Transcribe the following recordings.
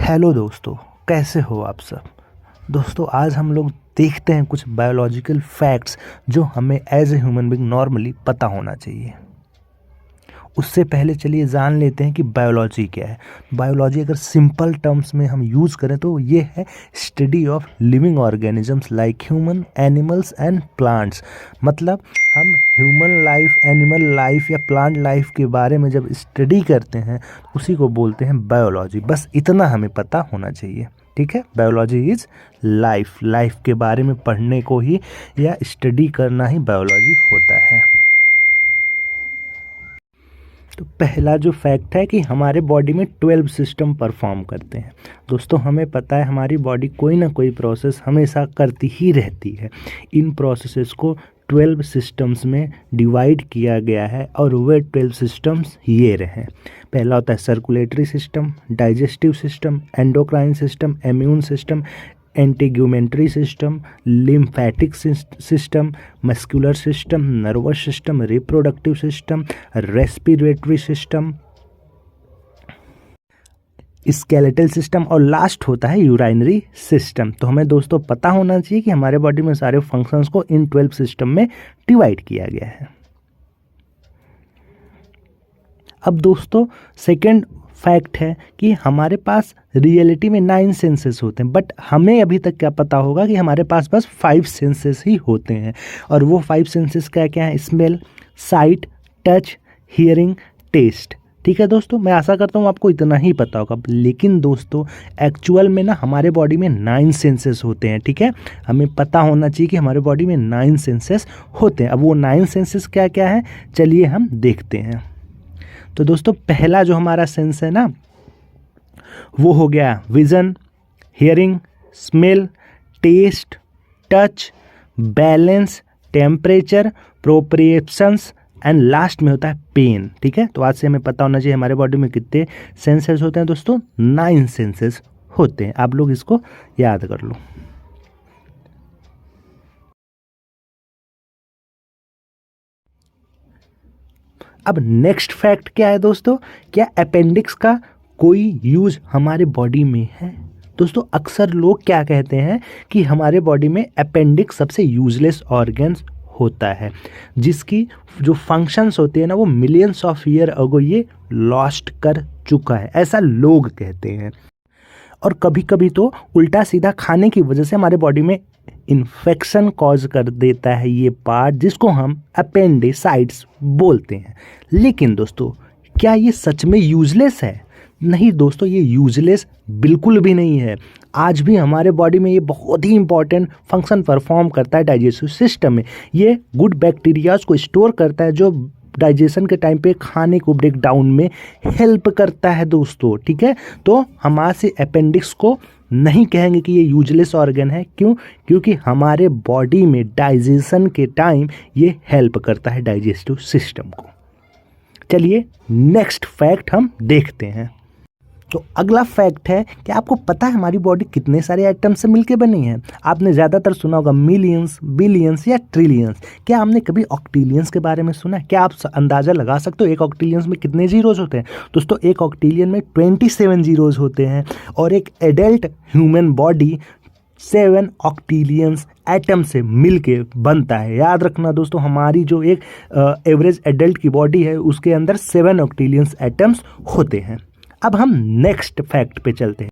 Hello दोस्तों, कैसे हो आप सब। दोस्तों आज हम लोग देखते हैं कुछ बायोलॉजिकल फैक्ट्स जो हमें as a human being normally पता होना चाहिए। उससे पहले चलिए जान लेते हैं कि बायोलॉजी क्या है। बायोलॉजी अगर सिंपल टर्म्स में हम यूज़ करें तो ये है study of living organisms like human, animals and plants. मतलब हम ह्यूमन लाइफ, एनिमल लाइफ या प्लांट लाइफ के बारे में जब स्टडी करते हैं उसी को बोलते हैं बायोलॉजी। बस इतना हमें पता होना चाहिए, ठीक है। बायोलॉजी इज़ लाइफ के बारे में पढ़ने को ही या स्टडी करना ही बायोलॉजी होता है। तो पहला जो फैक्ट है कि हमारे बॉडी में 12 सिस्टम परफॉर्म करते हैं। दोस्तों हमें पता है हमारी बॉडी कोई ना कोई प्रोसेस हमेशा करती ही रहती है। इन प्रोसेसेस को 12 सिस्टम्स में डिवाइड किया गया है और वे 12 सिस्टम्स ये रहे। पहला होता है circulatory system, digestive system, endocrine system, immune system, integumentary system, lymphatic system, muscular system, nervous system, reproductive system, respiratory system, skeletal system और लास्ट होता है यूराइनरी सिस्टम। तो हमें दोस्तों पता होना चाहिए कि हमारे बॉडी में सारे फंक्शंस को इन 12 सिस्टम में डिवाइड किया गया है। अब दोस्तों सेकेंड फैक्ट है कि हमारे पास रियलिटी में 9 सेंसेस होते हैं, बट हमें अभी तक क्या पता होगा कि हमारे पास बस 5 सेंसेस ही होते हैं। और वो 5 सेंसेस क्या क्या हैं? Smell, sight, touch, hearing, taste. ठीक है दोस्तों, मैं आशा करता हूँ आपको इतना ही पता होगा। लेकिन दोस्तों एक्चुअल में ना हमारे बॉडी में 9 सेंसेस होते हैं, ठीक है। हमें पता होना चाहिए कि हमारे बॉडी में 9 सेंसेस होते हैं। अब वो 9 सेंसेस क्या क्या हैं चलिए हम देखते हैं। तो दोस्तों पहला जो हमारा सेंस है ना वो हो गया vision, hearing, smell, taste, touch, balance, temperature, proprioceptions and last में होता है पेन। ठीक है, तो आज से हमें पता होना चाहिए हमारे बॉडी में कितने सेंसेस होते हैं दोस्तों। 9 सेंसेस होते हैं। आप लोग इसको याद कर लो। अब नेक्स्ट फैक्ट क्या है दोस्तों? क्या अपेंडिक्स का कोई यूज हमारे बॉडी में है? दोस्तों अक्सर लोग क्या कहते हैं कि हमारे बॉडी में अपेंडिक्स सबसे यूजलेस ऑर्गन्स होता है, जिसकी जो फंक्शंस होते हैं ना वो मिलियंस ऑफ ईयर अगो ये लॉस्ट कर चुका है, ऐसा लोग कहते हैं। और कभी कभी तो उल्टा सीधा खाने की वजह से हमारे बॉडी में इन्फेक्शन कॉज कर देता है ये पार्ट, जिसको हम अपेंडिसाइट्स बोलते हैं। लेकिन दोस्तों क्या ये सच में यूजलेस है? नहीं दोस्तों, ये यूजलेस बिल्कुल भी नहीं है। आज भी हमारे बॉडी में ये बहुत ही इंपॉर्टेंट फंक्शन परफॉर्म करता है डाइजेस्टिव सिस्टम में। ये गुड बैक्टीरियाज को स्टोर करता है जो डाइजेशन के टाइम पे खाने को ब्रेक डाउन में हेल्प करता है दोस्तों। ठीक है, तो हमारे से अपेंडिक्स को नहीं कहेंगे कि ये यूजलेस ऑर्गन है। क्यों? क्योंकि हमारे बॉडी में डाइजेशन के टाइम ये हेल्प करता है डाइजेस्टिव सिस्टम को। चलिए नेक्स्ट फैक्ट हम देखते हैं। तो अगला फैक्ट है कि आपको पता है हमारी बॉडी कितने सारे एटम से मिलके बनी है? आपने ज़्यादातर सुना होगा मिलियंस, बिलियंस या ट्रिलियंस। क्या हमने कभी ऑक्टिलियंस के बारे में सुना है? क्या आप अंदाज़ा लगा सकते हो एक ऑक्टिलियंस में कितने जीरोज होते हैं? दोस्तों एक ऑक्टिलियन में 27 जीरोज होते हैं और एक एडल्ट ह्यूमन बॉडी 7 ऑक्टिलियंस एटम से मिलके बनता है। याद रखना दोस्तों, हमारी जो एक एवरेज एडल्ट की बॉडी है उसके अंदर 7 ऑक्टिलियंस एटम्स होते हैं। अब हम नेक्स्ट फैक्ट पे चलते हैं।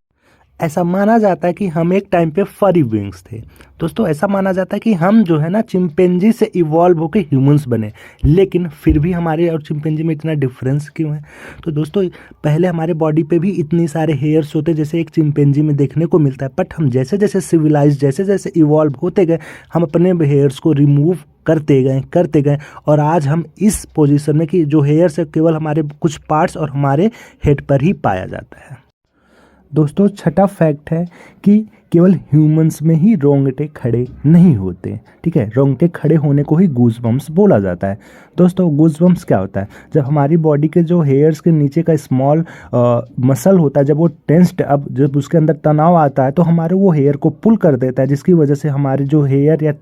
ऐसा माना जाता है कि हम एक टाइम पे फरी बीइंग्स थे। दोस्तों ऐसा माना जाता है कि हम जो है ना चिंपैंजी से इवॉल्व होकर ह्यूमंस बने, लेकिन फिर भी हमारे और चिंपैंजी में इतना डिफरेंस क्यों है? तो दोस्तों पहले हमारे बॉडी पे भी इतने सारे हेयर्स होते जैसे एक चिंपैंजी में देखने को मिलता है, बट हम जैसे जैसे सिविलाइज, जैसे जैसे इवॉल्व होते गए हम अपने हेयर्स को रिमूव करते गए और आज हम इस पोजीशन में कि जो हेयर्स है केवल हमारे कुछ पार्ट्स और हमारे हेड पर ही पाया जाता है। दोस्तों छठा फैक्ट है कि केवल ह्यूमंस में ही रोंगटे खड़े नहीं होते, ठीक है। रोंगटे खड़े होने को ही गूज़बम्प्स बोला जाता है। दोस्तों गूज़बम्प्स क्या होता है? जब हमारी बॉडी के जो हेयर्स के नीचे का स्मॉल मसल होता है, जब वो टेंस्ड, अब जब उसके अंदर तनाव आता है तो हमारे वो हेयर को पुल कर देता है, जिसकी वजह से हमारे जो हेयर या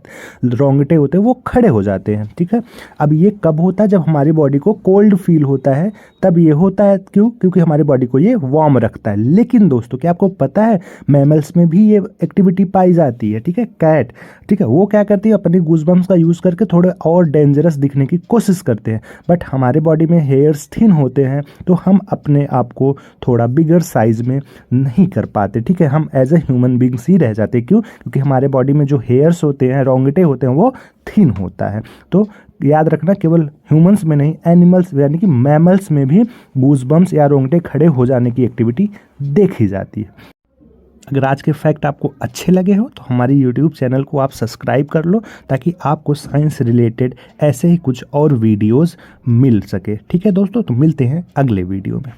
रोंगटे होते हैं वो खड़े हो जाते हैं, ठीक है। अब ये कब होता है? जब हमारी बॉडी को कोल्ड फील होता है, तब ये होता है। क्यों? क्योंकि हमारी बॉडी को ये वार्म रखता है। लेकिन दोस्तों क्या आपको पता है, मैमल्स में भी ये एक्टिविटी पाई जाती है, ठीक है। कैट, ठीक है, वो क्या करती है, अपनी गूज़बम्प्स का यूज़ करके थोड़े और डेंजरस दिखने की कोशिश करते हैं। बट हमारे बॉडी में हेयर्स थिन होते हैं, तो हम अपने आप को थोड़ा बिगर साइज में नहीं कर पाते, ठीक है। हम एज ए ह्यूमन बींग्स ही रह जाते। क्यों? क्योंकि हमारे बॉडी में जो हेयर्स होते हैं, रोंगटे होते हैं, वो थिन होता है। तो याद रखना, केवल ह्यूमंस में नहीं, एनिमल्स यानी कि मैमल्स में भी गूज़बम्प्स या रोंगटे खड़े हो जाने की एक्टिविटी देखी जाती है। अगर आज के फैक्ट आपको अच्छे लगे हो तो हमारी यूट्यूब चैनल को आप सब्सक्राइब कर लो, ताकि आपको साइंस रिलेटेड ऐसे ही कुछ और वीडियोस मिल सके, ठीक है दोस्तों। तो मिलते हैं अगले वीडियो में।